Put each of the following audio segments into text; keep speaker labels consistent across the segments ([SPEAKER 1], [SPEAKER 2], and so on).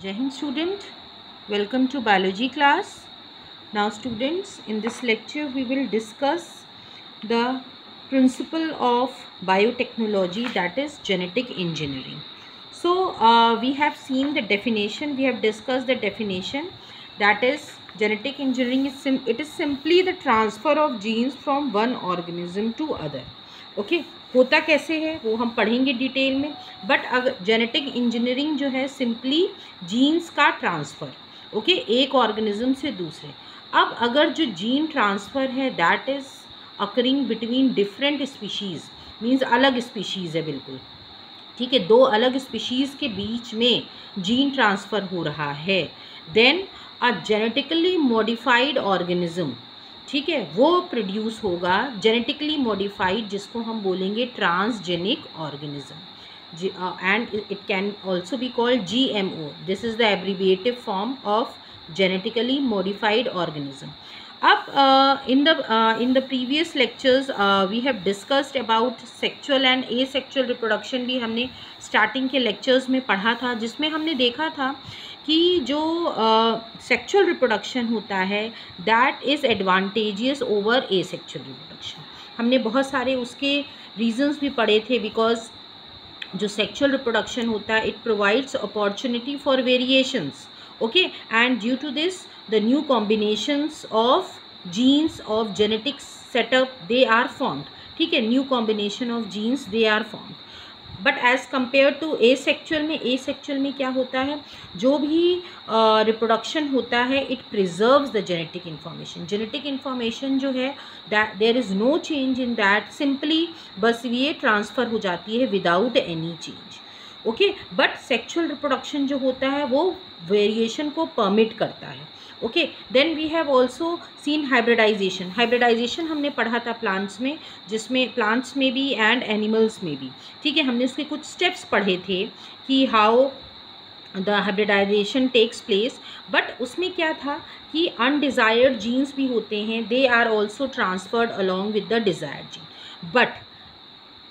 [SPEAKER 1] Jai Hind student, welcome to biology class. Now students, in this lecture we will discuss the principle of biotechnology, that is genetic engineering. So we have seen the definition, we have discussed the definition, that is genetic engineering it is simply the transfer of genes from one organism to other. Okay होता कैसे है वो हम पढ़ेंगे detail में, but अगर genetic engineering जो है सिंपली जीन्स का ट्रांसफ़र, ओके एक ऑर्गेनिज्म से दूसरे. अब अगर जो जीन ट्रांसफ़र है that is occurring between different species, means अलग स्पीशीज़ है बिल्कुल, ठीक है, दो अलग स्पीशीज़ के बीच में जीन ट्रांसफ़र हो रहा है, देन अ जेनेटिकली मॉडिफाइड ऑर्गेनिज्म, ठीक है, वो प्रोड्यूस होगा जेनेटिकली मॉडिफाइड, जिसको हम बोलेंगे transgenic organism, and it can also be called GMO. This is the abbreviative form of genetically modified organism. अब in the previous lectures we have discussed about sexual and asexual reproduction भी हमने starting के lectures में पढ़ा था, जिसमें हमने देखा था कि जो सेक्सुअल रिप्रोडक्शन होता है that is advantageous over asexual reproduction. हमने बहुत सारे उसके रीजंस भी पढ़े थे, बिकॉज जो सेक्सुअल रिप्रोडक्शन होता है it provides opportunity for variations, okay, and due to this the new combinations of genes of genetic setup they are formed, ठीक है, new combination of genes they are formed. But as compare to asexual में क्या होता है, जो भी reproduction होता है it preserves the genetic information जो है that there is no change in that, simply बस ये ट्रांसफ़र हो जाती है without any change, okay. But sexual reproduction जो होता है वो वेरिएशन को परमिट करता है, okay. Then we have also seen hybridisation हमने पढ़ा था प्लांट्स में, जिसमें प्लांट्स में भी एंड एनिमल्स में भी, ठीक है, हमने उसके कुछ स्टेप्स पढ़े थे कि how the hybridisation takes place. But उसमें क्या था कि अनडिज़ायर्ड जीन्स भी होते हैं, they are also transferred along with the desired gene. But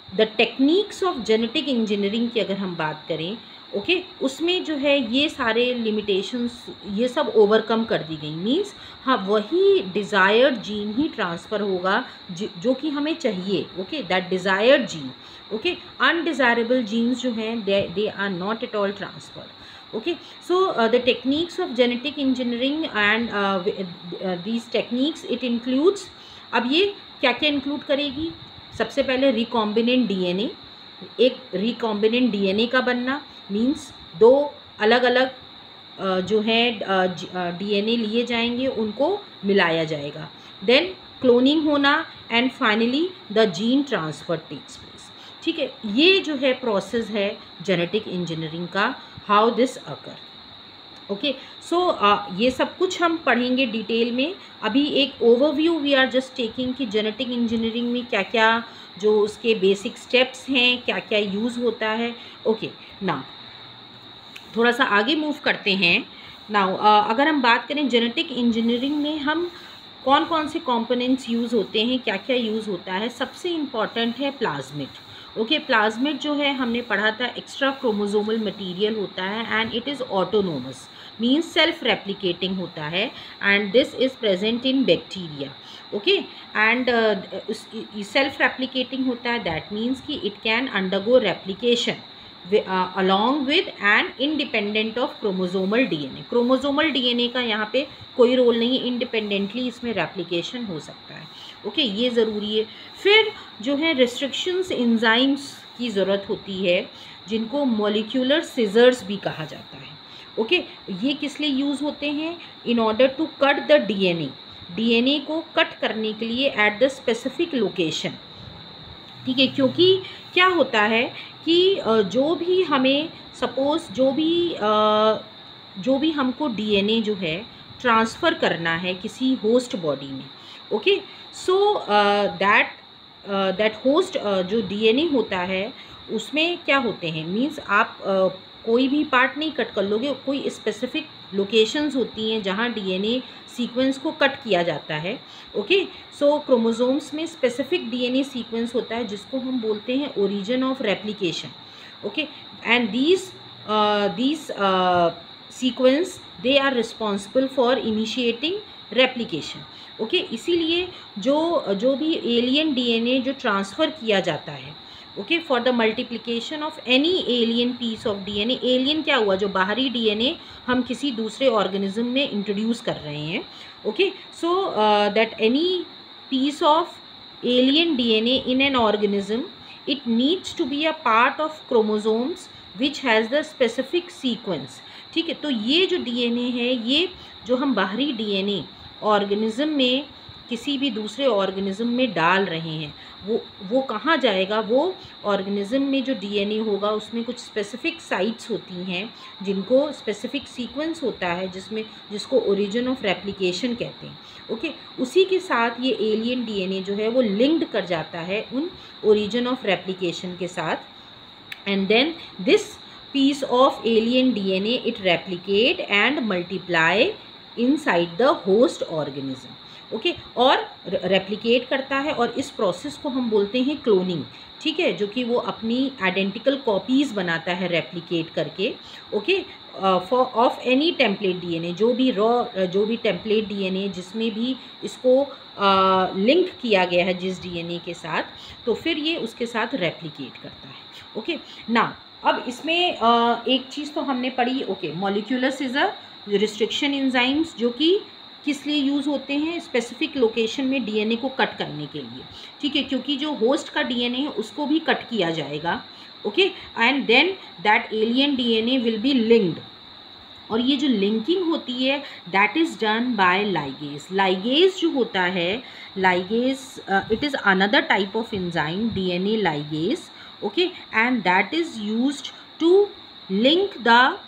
[SPEAKER 1] the techniques of genetic engineering की अगर हम बात करें, ओके, उसमें जो है ये सारे लिमिटेशंस ये सब ओवरकम कर दी गई. मींस हाँ वही डिज़ायर्ड जीन ही ट्रांसफ़र होगा जो कि हमें चाहिए, okay, that desired gene, okay. Undesirable genes जो हैं they are not at all transferred, okay. So the techniques of genetic engineering and these techniques it includes, अब ये क्या क्या इंक्लूड करेगी, सबसे पहले रिकॉम्बिनेंट डीएनए. एक रिकॉम्बिनेंट डीएनए का बनना मींस दो अलग अलग जो है डीएनए लिए जाएंगे, उनको मिलाया जाएगा. देन क्लोनिंग होना and finally the gene transfer takes place, ठीक है. ये जो है प्रोसेस है जेनेटिक इंजीनियरिंग का, how this occur, okay. So ये सब कुछ हम पढ़ेंगे डिटेल में. अभी एक overview we are just taking कि जेनेटिक इंजीनियरिंग में क्या क्या जो उसके बेसिक स्टेप्स हैं, क्या क्या यूज़ होता है, ओके. नाउ थोड़ा सा आगे मूव करते हैं. नाउ अगर हम बात करें जेनेटिक इंजीनियरिंग में हम कौन कौन से कंपोनेंट्स यूज़ होते हैं, क्या क्या यूज़ होता है, सबसे इम्पॉर्टेंट है प्लाज्मिड, ओके. प्लाज्मिड जो है हमने पढ़ा था एक्स्ट्रा क्रोमोसोमल मटेरियल होता है and it is autonomous, means self replicating होता है, and this is present in bacteria, okay. And self replicating होता है दैट मीन्स कि it can undergo replication along with and independent of chromosomal DNA. Chromosomal DNA का यहाँ पे कोई role नहीं, इंडिपेंडेंटली इसमें रेप्लिकेशन हो सकता है, ओके. ये ज़रूरी है. फिर जो है रिस्ट्रिक्शंस एंजाइम्स की ज़रूरत होती है, जिनको मॉलिक्यूलर सिजर्स भी कहा जाता है, ओके. ये किस लिए यूज़ होते हैं, in order to cut the DNA को कट करने के लिए एट द स्पेसिफिक लोकेशन, ठीक है. क्योंकि क्या होता है कि जो भी हमें सपोज़ जो भी हमको डीएनए जो है ट्रांसफ़र करना है किसी होस्ट बॉडी में, ओके. सो दैट होस्ट जो डीएनए होता है उसमें क्या होते हैं, मीन्स आप कोई भी पार्ट नहीं कट कर लोगे, कोई स्पेसिफिक लोकेशंस होती हैं जहाँ डीएनए सीक्वेंस को कट किया जाता है, ओके. सो क्रोमोसोम्स में स्पेसिफिक डीएनए सीक्वेंस होता है जिसको हम बोलते हैं origin of replication, okay. And these sequence they are responsible for initiating replication. Okay, इसीलिए जो भी एलियन डीएनए जो ट्रांसफ़र किया जाता है, okay, for the multiplication of any alien piece of DNA. Alien क्या हुआ? जो बाहरी डीएनए हम किसी दूसरे ऑर्गेनिज्म में इंट्रोड्यूस कर रहे हैं। Okay, so that any piece of alien DNA in an organism, it needs to be a part of chromosomes which has the specific sequence। ठीक है, तो ये जो डीएनए है, ये जो हम बाहरी डीएनए ऑर्गेनिज्म में किसी भी दूसरे ऑर्गेनिज्म में डाल रहे हैं, वो कहाँ जाएगा? वो ऑर्गेनिज्म में जो डीएनए होगा उसमें कुछ स्पेसिफिक साइट्स होती हैं जिनको स्पेसिफिक सीक्वेंस होता है, जिसको ओरिजिन ऑफ रेप्लिकेशन कहते हैं। ओके, उसी के साथ ये एलियन डीएनए जो है वो लिंक्ड कर जाता है उन ओरिजिन ऑफ रेप्लिकेशन के साथ, and then this piece of alien DNA it replicate and multiply inside the host organism। Okay, और रेप्लिकेट करता है, और इस प्रोसेस को हम बोलते हैं क्लोनिंग। ठीक है, जो कि वो अपनी आइडेंटिकल कॉपीज़ बनाता है रेप्लिकेट करके। Okay, for of any template DNA, जो भी टेम्पलेट डीएनए जिसमें भी इसको लिंक किया गया है जिस डीएनए के साथ, तो फिर ये उसके साथ रेप्लिकेट करता है। ओके, ना अब इसमें एक चीज़ तो हमने पढ़ी। Okay, molecular scissor restriction enzymes जो कि किस लिए यूज़ होते हैं? स्पेसिफिक लोकेशन में डीएनए को कट करने के लिए। ठीक है, क्योंकि जो होस्ट का डीएनए है उसको भी कट किया जाएगा। Okay, and then that alien DNA will be linked, और ये जो लिंकिंग होती है that is done by ligase. Ligase जो होता है, ligase it is another type of enzyme, DNA ligase. Okay, and that is used to link the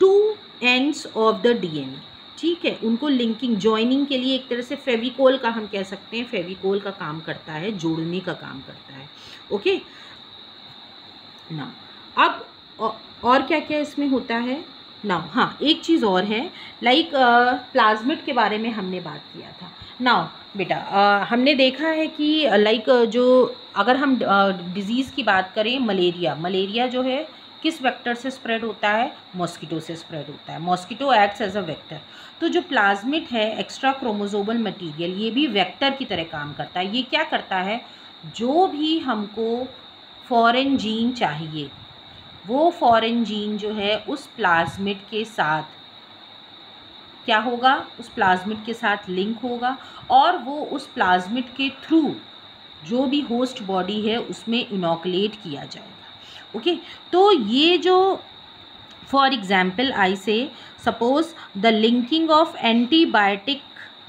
[SPEAKER 1] two ends of the DNA. ठीक है, उनको लिंकिंग, जॉइनिंग के लिए एक तरह से फेविकोल का हम कह सकते हैं, फेविकोल का काम करता है, जोड़ने का काम करता है। ओके ना, अब और क्या क्या इसमें होता है ना? हाँ, एक चीज़ और है, लाइक प्लाज्मिड के बारे में हमने बात किया था ना बेटा। हमने देखा है कि लाइक जो अगर हम डिज़ीज़ की बात करें, मलेरिया जो है किस वेक्टर से स्प्रेड होता है? मॉस्किटो से स्प्रेड होता है। Mosquito acts as a vector. तो जो प्लाज्मिड है, एक्स्ट्रा क्रोमोसोमल मटेरियल, ये भी वेक्टर की तरह काम करता है। ये क्या करता है? जो भी हमको फॉरेन जीन चाहिए, वो फॉरेन जीन जो है उस प्लाज्मिड के साथ क्या होगा? उस प्लाज्मिड के साथ लिंक होगा, और वो उस प्लाज्मिड के थ्रू जो भी होस्ट बॉडी है उसमें इनोकुलेट किया जाएगा। ओके, तो ये जो फॉर एग्जाम्पल आई से suppose the linking of antibiotic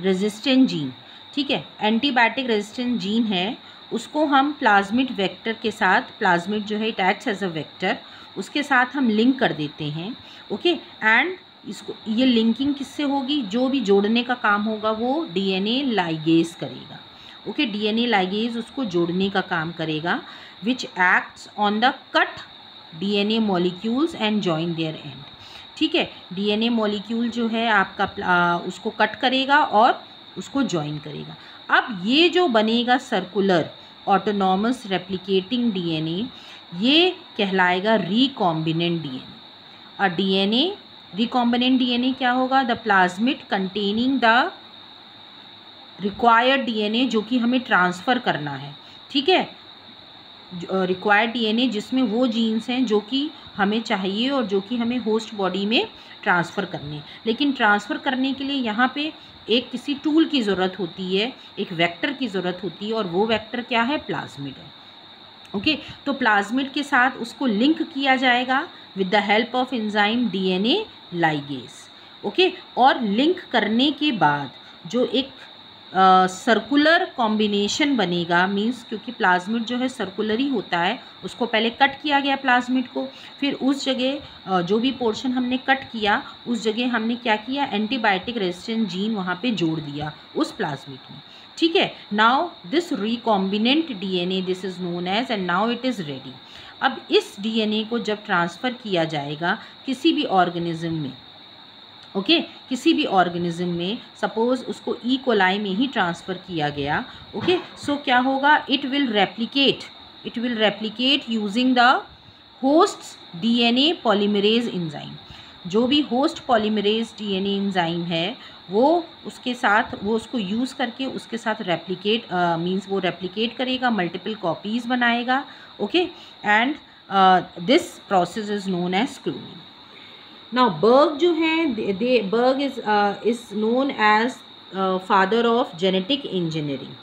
[SPEAKER 1] resistant gene. ठीक है, एंटीबायोटिक रेजिस्टेंट जीन है, उसको हम प्लाज्मिड वेक्टर के साथ, प्लाज्मिड जो है it acts as a vector, उसके साथ हम लिंक कर देते हैं। ओके, एंड इसको, ये लिंकिंग किससे होगी? जो भी जोड़ने का काम होगा वो डीएनए लाइगेज करेगा। ओके, डीएनए लाइगेज उसको जोड़ने का काम करेगा, which acts on the cut DNA molecules and join their end. ठीक है, डीएनए मॉलिक्यूल जो है आपका उसको कट करेगा और उसको जॉइन करेगा। अब ये जो बनेगा सर्कुलर ऑटोनॉमस रेप्लिकेटिंग डीएनए, ये कहलाएगा रिकॉम्बिनेंट डीएनए। और डीएनए, रिकॉम्बिनेंट डीएनए क्या होगा? The plasmid containing the required DNA जो कि हमें ट्रांसफ़र करना है। ठीक है, रिक्वायर्ड डीएनए जिसमें वो जीन्स हैं जो कि हमें चाहिए और जो कि हमें होस्ट बॉडी में ट्रांसफ़र करने। लेकिन ट्रांसफ़र करने के लिए यहाँ पे एक किसी टूल की ज़रूरत होती है, एक वेक्टर की ज़रूरत होती है, और वो वेक्टर क्या है? प्लाज्मिड है। ओके, तो प्लाज्मिड के साथ उसको लिंक किया जाएगा with the help of enzyme DNA ligase. Okay, और लिंक करने के बाद जो एक सर्कुलर कॉम्बिनेशन बनेगा, मींस क्योंकि प्लाज्मिड जो है सर्कुलर ही होता है, उसको पहले कट किया गया प्लाज्मिड को, फिर उस जगह जो भी पोर्शन हमने कट किया उस जगह हमने क्या किया? एंटीबायोटिक रेजिस्टेंट जीन वहाँ पे जोड़ दिया उस प्लाज्मिड में। ठीक है, now this recombinant DNA this is known as, and now it is ready. अब इस डीएनए को जब ट्रांसफ़र किया जाएगा किसी भी ऑर्गेनिज्म में, ओके, किसी भी ऑर्गेनिज्म में, सपोज उसको ई कोलाई में ही ट्रांसफ़र किया गया। ओके, सो क्या होगा? It will replicate using the hosts DNA polymerase enzyme. जो भी होस्ट पॉलीमरेज डीएनए एंजाइम है वो उसके साथ वो उसको यूज़ करके उसके साथ रेप्लिकेट मींस वो रेप्लिकेट करेगा, मल्टीपल कॉपीज़ बनाएगा. Okay, and this process is known as cloning. Now Berg जो है Berg is known as father of genetic engineering.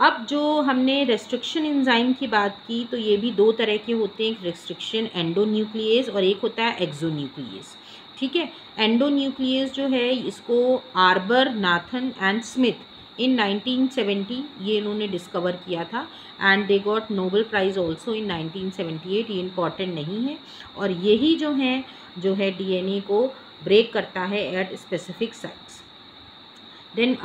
[SPEAKER 1] अब जो हमने रेस्ट्रिक्शन एंजाइम की बात की तो ये भी दो तरह के होते हैं, एक रेस्ट्रिक्शन एंडोन्यूक्लियेज और एक होता है एक्सोन्यूक्लियेज. ठीक है, एंडोन्यूक्लियेज जो है इसको आर्बर, नाथन एंड स्मिथ इन 1970 ये इन्होंने डिस्कवर किया था and they got Nobel prize also in 1978. ये इम्पॉर्टेंट नहीं है. और यही जो है डीएनए को ब्रेक करता है at specific sites. Then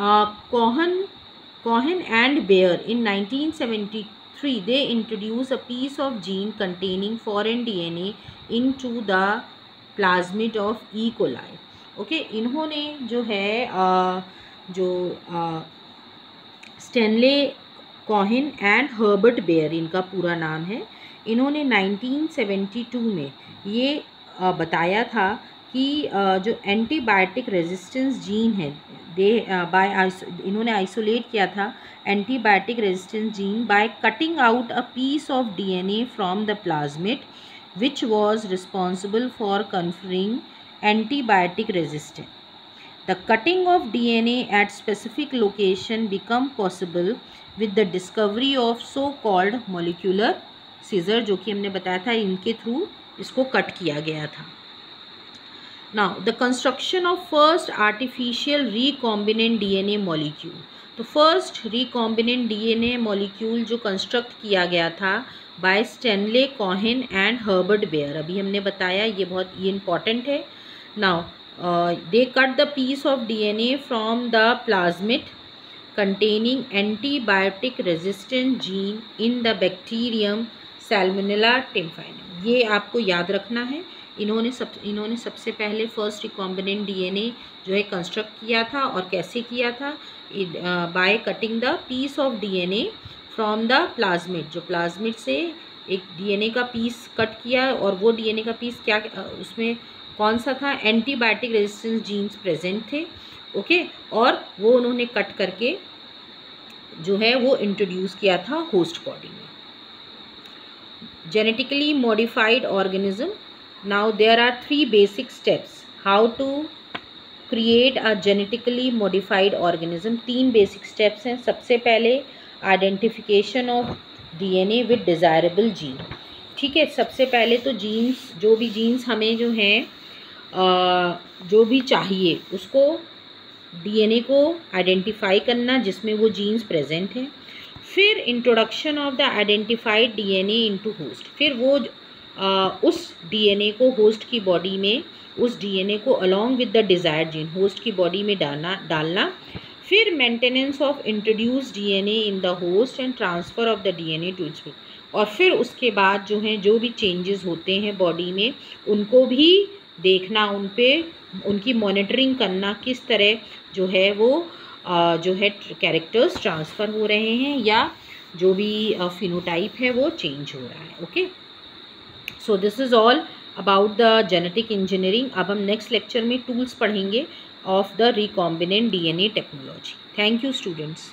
[SPEAKER 1] Cohen and Baer in 1973 they introduced a piece of gene containing foreign DNA into the plasmid of E. coli. Okay, इन्होंने जो है Stanley Cohen and Herbert bear इनका पूरा नाम है. इन्होंने 1972 में ये बताया था कि जो एंटीबायोटिक रेजिस्टेंस जीन है इन्होंने आइसोलेट किया था antibiotic resistance gene by cutting out a piece of DNA from the plasmid which was responsible for conferring antibiotic resistance. The cutting of DNA at specific location become possible with the discovery of so called molecular scissor, जो कि हमने बताया था इनके through इसको cut किया गया था. Now the construction of first artificial recombinant DNA molecule. तो फर्स्ट recombinant DNA molecule जो कंस्ट्रक्ट किया गया था by Stanley Cohen and Herbert Boyer, अभी हमने बताया ये इम्पॉर्टेंट है. Now they cut the piece of DNA from the plasmid containing antibiotic resistant gene in the bacterium Salmonella tymphanum. ये आपको याद रखना है. इन्होंने सबसे पहले फर्स्ट रिकॉम्बिनेंट डीएनए जो है कंस्ट्रक्ट किया था. और कैसे किया था? By cutting the piece of DNA from the plasmid. जो प्लाज्मिड से एक डीएनए का पीस कट किया और वो डीएनए का पीस क्या उसमें कौन सा था? एंटीबायोटिक रेजिस्टेंस जीन्स प्रेजेंट थे. ओके, और वो उन्होंने कट करके जो है वो इंट्रोड्यूस किया था होस्ट बॉडी में. Genetically modified organism. Now there are three basic steps how to create a genetically modified organism. 3 basic steps हैं. सबसे पहले identification of DNA with desirable gene. ठीक है, सबसे पहले तो जीन्स जो भी जीन्स हमें जो हैं जो भी चाहिए उसको DNA को आइडेंटिफाई करना जिसमें वो जीन्स प्रेजेंट हैं. फिर introduction of the identified DNA into host. फिर वो उस डीएनए को होस्ट की बॉडी में उस डीएनए को along with the desired gene host की बॉडी में डालना. फिर maintenance of introduce DNA in the host and transfer of the DNA to its. और फिर उसके बाद जो है जो भी चेंजेस होते हैं बॉडी में उनको भी देखना, उनकी मॉनिटरिंग करना, किस तरह जो है वो जो है कैरेक्टर्स ट्रांसफ़र हो रहे हैं या जो भी फिनोटाइप है वो चेंज हो रहा है. Okay, so this is all about the genetic engineering. अब हम नेक्स्ट लेक्चर में टूल्स पढ़ेंगे of the recombinant DNA technology. Thank you students.